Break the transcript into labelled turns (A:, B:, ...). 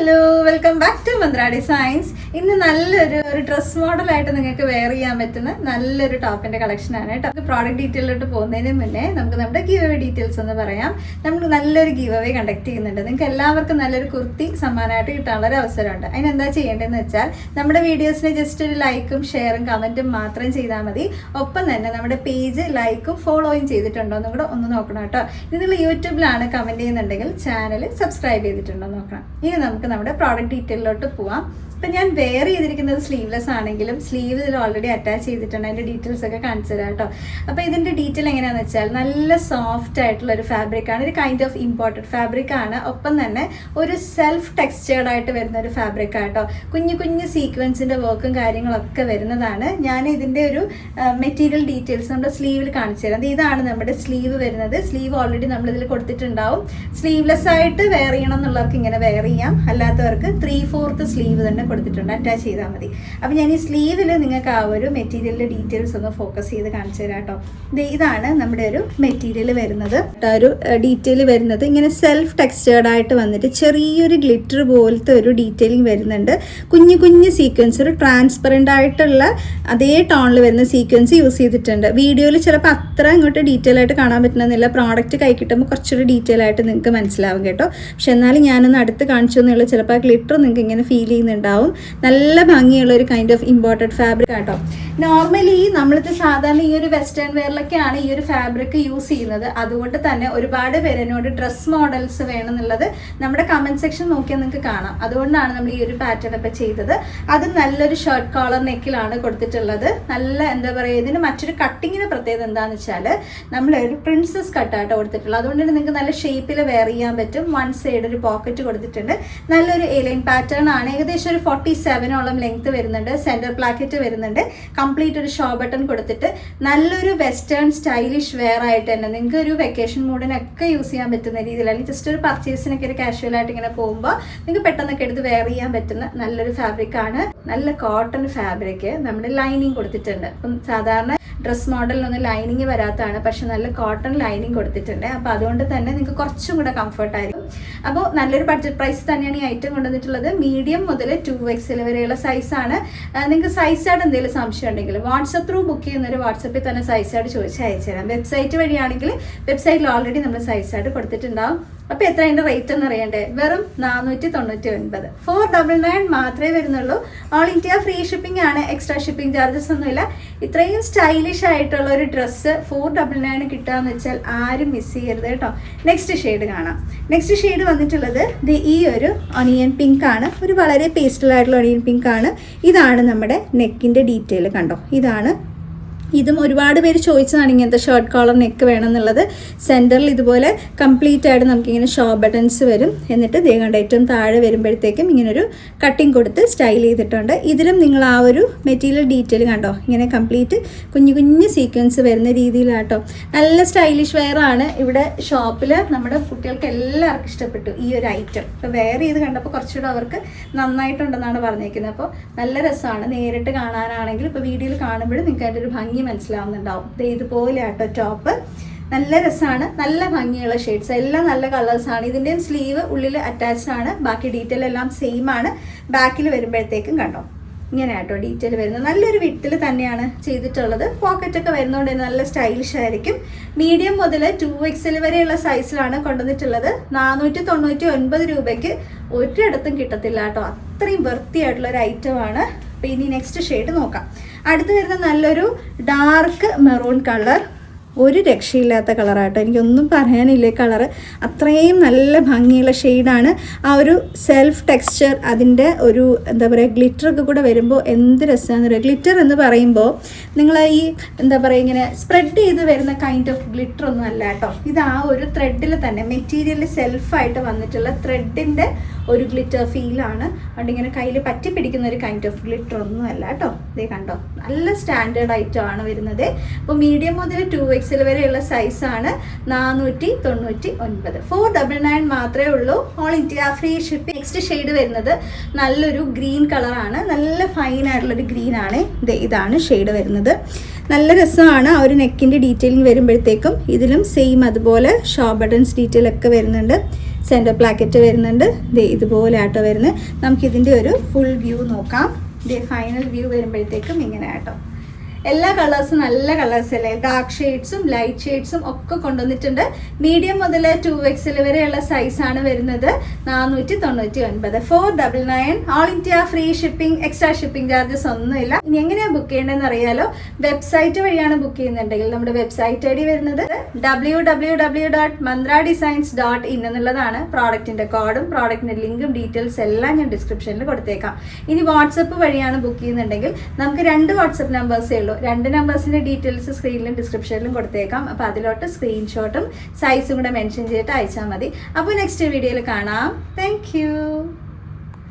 A: Hello, welcome back to Mantra designs. ഇന്ന് നല്ലൊരു dress മോഡലായിട്ട് നിങ്ങൾക്ക് വെയർ ചെയ്യാൻ പറ്റുന്ന നല്ലൊരു ടോപ്പിന്റെ കളക്ഷൻ ആണ് കേട്ടോ. പ്രോഡക്റ്റ് ഡീറ്റെയിലോട്ട് പോകുന്നതിന് മുന്നേ നമുക്ക് നമ്മുടെ ഗീവ് അവേ ഡീറ്റെയിൽസ് ഒന്ന് പറയാം. നമ്മൾ നല്ലൊരു ഗീവ് അവേ കണ്ടക്ട് ചെയ്യുന്നുണ്ട്. നിങ്ങൾക്ക് എല്ലാവർക്കും നല്ലൊരു കുർത്തി സമ്മാനമായിട്ട് കിട്ടാനുള്ള ഒരു അവസരമുണ്ട്. അതിനെന്താ ചെയ്യേണ്ടതെന്ന് വെച്ചാൽ നമ്മുടെ വീഡിയോസിന് ജസ്റ്റ് ഒരു ലൈക്കും ഷെയറും കമന്റും മാത്രം ചെയ്താൽ മതി. ഒപ്പം തന്നെ നമ്മുടെ പേജ് ലൈക്കും ഫോളോയും ചെയ്തിട്ടുണ്ടോ എന്നും കൂടെ ഒന്ന് നോക്കണം കേട്ടോ. ഇത് നിങ്ങൾ യൂട്യൂബിലാണ് കമന്റ് ചെയ്യുന്നുണ്ടെങ്കിൽ ചാനൽ സബ്സ്ക്രൈബ് ചെയ്തിട്ടുണ്ടോ നോക്കണം. ഇനി നമുക്ക് നമ്മുടെ പ്രോഡക്റ്റ് ഡീറ്റെയിലോട്ട് പോവാം. ഇപ്പം ഞാൻ വെയർ ചെയ്തിരിക്കുന്നത് സ്ലീവ്ലെസ് ആണെങ്കിലും സ്ലീവ് ഇതിൽ ഓൾറെഡി അറ്റാച്ച് ചെയ്തിട്ടുണ്ട്. അതിൻ്റെ ഡീറ്റെയിൽസ് ഒക്കെ കാണിച്ചു തരാം കേട്ടോ. അപ്പോൾ ഇതിൻ്റെ ഡീറ്റെയിൽ എങ്ങനെയാണെന്ന് വെച്ചാൽ നല്ല സോഫ്റ്റ് ആയിട്ടുള്ള ഒരു ഫാബ്രിക്കാണ്. ഒരു കൈൻഡ് ഓഫ് ഇമ്പോർട്ടഡ് ഫാബ്രിക്കാണ്. ഒപ്പം തന്നെ ഒരു സെൽഫ് ടെക്സ്ചേർഡ് ആയിട്ട് വരുന്ന ഒരു ഫാബ്രിക്കാണ് കേട്ടോ. കുഞ്ഞു കുഞ്ഞു സീക്വൻസിൻ്റെ വർക്കും കാര്യങ്ങളൊക്കെ വരുന്നതാണ്. ഞാൻ ഇതിൻ്റെ ഒരു മെറ്റീരിയൽ ഡീറ്റെയിൽസ് നമ്മുടെ സ്ലീവിൽ കാണിച്ചു തരാം. ഇതാണ് നമ്മുടെ സ്ലീവ് വരുന്നത്. സ്ലീവ് ഓൾറെഡി നമ്മളിതിൽ കൊടുത്തിട്ടുണ്ടാവും. സ്ലീവ്ലെസ് ആയിട്ട് വെയർ ചെയ്യണം എന്നുള്ളവർക്ക് ഇങ്ങനെ വെയർ ചെയ്യാം. അല്ലാത്തവർക്ക് 3/4 സ്ലീവ് തന്നെ കൊടുത്തിട്ടുണ്ട്, അറ്റാച്ച് ചെയ്താൽ മതി. അപ്പം ഞാൻ ഈ സ്ലീവിൽ നിങ്ങൾക്ക് ആ ഒരു മെറ്റീരിയലിൻ്റെ ഡീറ്റെയിൽസ് ഒന്ന് ഫോക്കസ് ചെയ്ത് കാണിച്ചു തരാം കേട്ടോ. ഇതാണ് നമ്മുടെ ഒരു മെറ്റീരിയൽ വരുന്നത്. ഒരു ഡീറ്റെയിൽ വരുന്നത് ഇങ്ങനെ സെൽഫ് ടെക്സ്ചേർഡ് ആയിട്ട് വന്നിട്ട് ചെറിയൊരു ഗ്ലിറ്റർ പോലത്തെ ഒരു ഡീറ്റെയിലിംഗ് വരുന്നുണ്ട്. കുഞ്ഞു കുഞ്ഞു സീക്വൻസ്, ഒരു ട്രാൻസ്പെറൻ്റ് ആയിട്ടുള്ള അതേ ടോണിൽ വരുന്ന സീക്വൻസ് യൂസ് ചെയ്തിട്ടുണ്ട്. വീഡിയോയിൽ ചിലപ്പോൾ അത്ര ഇങ്ങോട്ട് ഡീറ്റെയിൽ ആയിട്ട് കാണാൻ പറ്റുന്നില്ല. പ്രോഡക്റ്റ് കൈ കിട്ടുമ്പോൾ കുറച്ചൊരു ഡീറ്റെയിൽ ആയിട്ട് നിങ്ങൾക്ക് മനസ്സിലാവും കേട്ടോ. പക്ഷെ എന്നാലും ഞാനൊന്ന് അടുത്ത് കാണിച്ചു എന്നുള്ളൂ. ചിലപ്പോൾ ആ ഗ്ലിറ്റർ നിങ്ങൾക്ക് ഇങ്ങനെ ഫീൽ ചെയ്യുന്നുണ്ടാവും. നല്ല ഭംഗിയുള്ള ഒരു കൈൻഡ് ഓഫ് ഇമ്പോർട്ടഡ് ഫാബ്രിക് ആട്ടോ. നോർമലി നമ്മളിത് സാധാരണ ഈ ഒരു വെസ്റ്റേൺ വെയറിലൊക്കെയാണ് ഈ ഒരു ഫാബ്രിക് യൂസ് ചെയ്യുന്നത്. അതുകൊണ്ട് തന്നെ ഒരുപാട് പേരെന്നോട് ഡ്രസ് മോഡൽസ് വേണമെന്നുള്ളത് നമ്മുടെ കമന്റ് സെക്ഷൻ നോക്കിയാൽ നിങ്ങൾക്ക് കാണാം. അതുകൊണ്ടാണ് നമ്മൾ ഈ ഒരു പാറ്റേൺ ഒക്കെ ചെയ്തത്. അത് നല്ലൊരു ഷർട്ട് കോളർ നെക്കിലാണ് കൊടുത്തിട്ടുള്ളത്. നല്ല എന്താ പറയുക, ഇതിന് മറ്റൊരു കട്ടിങ്ങിന് പ്രത്യേകത എന്താണെന്ന് വെച്ചാൽ നമ്മളൊരു പ്രിൻസസ് കട്ടായിട്ട് കൊടുത്തിട്ടുള്ളത്. അതുകൊണ്ട് തന്നെ നിങ്ങൾക്ക് നല്ല ഷേപ്പിൽ വെയർ ചെയ്യാൻ പറ്റും. വൺ സൈഡ് ഒരു പോക്കറ്റ് കൊടുത്തിട്ടുണ്ട്. നല്ലൊരു എലൈൻ പാറ്റേൺ ആണ്. ഏകദേശം ഒരു 47ഓളം ലെങ്ത് വരുന്നുണ്ട്. സെന്റർ പ്ലാക്കറ്റ് വരുന്നുണ്ട്. കംപ്ലീറ്റ് ഒരു ഷോ ബട്ടൺ കൊടുത്തിട്ട് നല്ലൊരു വെസ്റ്റേൺ സ്റ്റൈലിഷ് വെയർ ആയിട്ട് തന്നെ നിങ്ങൾക്ക് ഒരു വെക്കേഷൻ മൂഡിനൊക്കെ യൂസ് ചെയ്യാൻ പറ്റുന്ന രീതിയിൽ, അല്ലെങ്കിൽ ജസ്റ്റ് ഒരു പർച്ചേസിനൊക്കെ ഒരു കാഷ്വൽ ആയിട്ട് ഇങ്ങനെ പോകുമ്പോൾ നിങ്ങൾക്ക് പെട്ടെന്നൊക്കെ എടുത്ത് വെയർ ചെയ്യാൻ പറ്റുന്ന നല്ലൊരു ഫാബ്രിക്കാണ്. നല്ല കോട്ടൺ ഫാബ്രിക്. നമ്മുടെ ലൈനിങ് കൊടുത്തിട്ടുണ്ട്. അപ്പം സാധാരണ ഡ്രസ് മോഡലിനൊന്നും ലൈനിങ് വരാത്തതാണ്, പക്ഷെ നല്ല കോട്ടൺ ലൈനിങ് കൊടുത്തിട്ടുണ്ട്. അപ്പോൾ അതുകൊണ്ട് തന്നെ നിങ്ങൾക്ക് കുറച്ചും കൂടെ കംഫർട്ടായിരിക്കും. അപ്പോൾ നല്ലൊരു ബഡ്ജറ്റ് പ്രൈസ് തന്നെയാണ് ഈ ഐറ്റം കൊണ്ടുവന്നിട്ടുള്ളത്. മീഡിയം മുതൽ 2XL വരെയുള്ള സൈസാണ്. നിങ്ങൾക്ക് സൈസ് ആയിട്ട് എന്തെങ്കിലും സംശയം ഉണ്ടെങ്കിൽ വാട്സപ്പ് ത്രൂ ബുക്ക് ചെയ്യുന്നൊരു വാട്സപ്പിൽ തന്നെ സൈസ് ആയിട്ട് ചോദിച്ച് അയച്ചു തരാം. വെബ്സൈറ്റ് വഴിയാണെങ്കിൽ വെബ്സൈറ്റിൽ ഓൾറെഡി നമ്മൾ സൈസ് ആയിട്ട് കൊടുത്തിട്ടുണ്ടാവും. അപ്പോൾ എത്ര അതിൻ്റെ റേറ്റ് എന്ന് അറിയണ്ടേ? വെറും 499, 499 മാത്രമേ വരുന്നുള്ളൂ. ഓൾ ഇന്ത്യ ഫ്രീ ഷിപ്പിംഗ് ആണ്. എക്സ്ട്രാ ഷിപ്പിംഗ് ചാർജസ് ഒന്നുമില്ല. ഇത്രയും സ്റ്റൈലിഷ് ആയിട്ടുള്ള ഒരു ഡ്രസ്സ് 499 കിട്ടുകയെന്ന് വെച്ചാൽ ആരും മിസ് ചെയ്യരുത് കേട്ടോ. നെക്സ്റ്റ് ഷെയ്ഡ് കാണാം. നെക്സ്റ്റ് ഷെയ്ഡ് വന്നിട്ടുള്ളത് ഈ ഒരു ഒണിയൻ പിങ്ക് ആണ്. ഒരു വളരെ പേസ്റ്റൽ ആയിട്ടുള്ള ഒണിയൻ പിങ്ക് ആണ്. ഇതാണ് നമ്മുടെ നെക്കിൻ്റെ ഡീറ്റെയിൽ കണ്ടോ. ഇതും ഒരുപാട് പേര് ചോദിച്ചതാണ് ഇങ്ങനത്തെ ഷർട്ട് കോളർ നെക്ക് വേണം എന്നുള്ളത്. സെൻറ്ററിൽ ഇതുപോലെ കംപ്ലീറ്റ് ആയിട്ട് നമുക്കിങ്ങനെ ഷോ ബട്ടൺസ് വരും. എന്നിട്ട് കണ്ട ഏറ്റവും താഴെ വരുമ്പോഴത്തേക്കും ഇങ്ങനൊരു കട്ടിങ് കൊടുത്ത് സ്റ്റൈൽ ചെയ്തിട്ടുണ്ട്. ഇതിലും നിങ്ങൾ ആ ഒരു മെറ്റീരിയൽ ഡീറ്റെയിൽ കണ്ടോ, ഇങ്ങനെ കംപ്ലീറ്റ് കുഞ്ഞു കുഞ്ഞു സീക്വൻസ് വരുന്ന രീതിയിലാട്ടോ. നല്ല സ്റ്റൈലിഷ് വെയർ ആണ്. ഇവിടെ ഷോപ്പിൽ നമ്മുടെ കുട്ടികൾക്ക് എല്ലാവർക്കും ഇഷ്ടപ്പെട്ടു ഈ ഒരു ഐറ്റം. ഇപ്പോൾ വെയർ ചെയ്ത് കണ്ടപ്പോൾ കുറച്ചുകൂടെ അവർക്ക് നന്നായിട്ടുണ്ടെന്നാണ് പറഞ്ഞേക്കുന്നത്. അപ്പോൾ നല്ല രസമാണ് നേരിട്ട് കാണാനാണെങ്കിൽ. ഇപ്പോൾ വീഡിയോയിൽ കാണുമ്പോഴും നിങ്ങൾക്ക് അതിൻ്റെ ഒരു ഭംഗി മനസ്സിലാവുന്നുണ്ടാവും. ഇതുപോലെ ആട്ടോ ടോപ്പ്. നല്ല രസമാണ്. നല്ല ഭംഗിയുള്ള ഷെയ്ഡ്സ്, എല്ലാം നല്ല കളേഴ്സാണ്. ഇതിൻ്റെയും സ്ലീവ് ഉള്ളിൽ അറ്റാച്ച്ഡ് ആണ്. ബാക്കി ഡീറ്റെയിൽ എല്ലാം സെയിം ആണ്. ബാക്കിൽ വരുമ്പോഴത്തേക്കും കണ്ടോ ഇങ്ങനെ ആട്ടോ ഡീറ്റെയിൽ വരുന്നത്. നല്ലൊരു വിട്ടിൽ തന്നെയാണ് ചെയ്തിട്ടുള്ളത്. പോക്കറ്റൊക്കെ വരുന്നതുകൊണ്ട് നല്ല സ്റ്റൈലിഷ് ആയിരിക്കും. മീഡിയം മുതൽ 2XL വരെയുള്ള സൈസിലാണ് കൊണ്ടുവന്നിട്ടുള്ളത്. 499 രൂപയ്ക്ക് ഒരിടത്തും കിട്ടത്തില്ല കേട്ടോ. അത്രയും വൃത്തിയായിട്ടുള്ള ഒരു ഐറ്റമാണ്. അപ്പോൾ ഇനി നെക്സ്റ്റ് ഷെയ്ഡ് നോക്കാം. അടുത്ത് വരുന്ന നല്ലൊരു ഡാർക്ക് മെറൂൺ കളർ. ഒരു രക്ഷയില്ലാത്ത കളറാട്ടോ. എനിക്കൊന്നും പറയാനില്ല. കളറ് അത്രയും നല്ല ഭംഗിയുള്ള ഷെയ്ഡാണ്. ആ ഒരു സെൽഫ് ടെക്സ്ചർ, അതിൻ്റെ ഒരു എന്താ പറയുക ഗ്ലിറ്ററൊക്കെ കൂടെ വരുമ്പോൾ എന്ത് രസമാണെന്ന് പറയുക. ഗ്ലിറ്റർ എന്ന് പറയുമ്പോൾ നിങ്ങൾ ഈ എന്താ പറയുക ഇങ്ങനെ സ്പ്രെഡ് ചെയ്ത് വരുന്ന കൈൻഡ് ഓഫ് ഗ്ലിറ്റർ ഒന്നും അല്ല കേട്ടോ. ഇത് ആ ഒരു ത്രെഡിൽ തന്നെ മെറ്റീരിയൽ സെൽഫായിട്ട് വന്നിട്ടുള്ള ത്രെഡിൻ്റെ ഒരു ഗ്ലിറ്റർ ഫീലാണ്. അതുകൊണ്ട് ഇങ്ങനെ കയ്യിൽ പറ്റി പിടിക്കുന്ന ഒരു കൈൻഡ് ഓഫ് ഗ്ലിറ്റർ ഒന്നും അല്ല കേട്ടോ. ഇതേ കണ്ടോ, നല്ല സ്റ്റാൻഡേർഡ് ഐറ്റം ആണ് വരുന്നത്. അപ്പോൾ മീഡിയം മുതൽ 2XL വരെയുള്ള സൈസാണ്. 499, 499 മാത്രമേ ഉള്ളൂ. All India free shipping. Next shade വരുന്നത് നല്ലൊരു ഗ്രീൻ കളറാണ്. നല്ല ഫൈൻ ആയിട്ടുള്ളൊരു ഗ്രീൻ ആണ്. ഇതാണ് ഷെയ്ഡ് വരുന്നത്. നല്ല രസമാണ്. ആ ഒരു നെക്കിൻ്റെ ഡീറ്റെയിലിംഗ് വരുമ്പോഴത്തേക്കും ഇതിലും സെയിം അതുപോലെ ഷോ ബട്ടൺസ് ഡീറ്റെയിൽ ഒക്കെ വരുന്നുണ്ട്. സെൻറ്റർ പ്ലാക്കറ്റ് വരുന്നുണ്ട്. ദേ ഇതുപോലെ ആട്ടോ വരുന്നത്. നമുക്കിതിൻ്റെ ഒരു ഫുൾ വ്യൂ നോക്കാം. ദേ ഫൈനൽ വ്യൂ വരുമ്പോഴത്തേക്കും ഇങ്ങനെ ആട്ടോ. എല്ലാ കളേഴ്സും നല്ല കളേഴ്സ് അല്ലേ, ഡാർക്ക് ഷെയ്ഡ്സും ലൈറ്റ് ഷെയ്ഡ്സും ഒക്കെ കൊണ്ടുവന്നിട്ടുണ്ട്. മീഡിയം മുതൽ 2XL വരെയുള്ള സൈസാണ് വരുന്നത്. 499, 499. All India free shipping, extra shipping charges ഒന്നുമില്ല. ഇനി എങ്ങനെയാണ് ബുക്ക് ചെയ്യേണ്ടതെന്ന് അറിയാലോ. വെബ്സൈറ്റ് വഴിയാണ് ബുക്ക് ചെയ്യുന്നുണ്ടെങ്കിൽ നമ്മുടെ വെബ്സൈറ്റ് ഐ ഡി വരുന്നത് www.mandradesigns.in എന്നുള്ളതാണ്. പ്രോഡക്റ്റിന്റെ കോഡും പ്രോഡക്റ്റിന്റെ ലിങ്കും ഡീറ്റെയിൽസ് എല്ലാം ഞാൻ ഡിസ്ക്രിപ്ഷനിൽ കൊടുത്തേക്കാം. ഇനി വാട്സപ്പ് വഴിയാണ് ബുക്ക് ചെയ്യുന്നുണ്ടെങ്കിൽ നമുക്ക് 2 വാട്സപ്പ് നമ്പേഴ്സേ ഉള്ളൂ. 2 നമ്പേഴ്സിന്റെ ഡീറ്റെയിൽസ് സ്ക്രീനിലും ഡിസ്ക്രിപ്ഷനിലും കൊടുത്തേക്കാം. അപ്പോൾ അതിലോട്ട് സ്ക്രീൻഷോട്ടും സൈസും കൂടെ മെൻഷൻ ചെയ്തിട്ട് അയച്ചാൽ മതി. അപ്പോൾ നെക്സ്റ്റ് വീഡിയോയിൽ കാണാം. താങ്ക്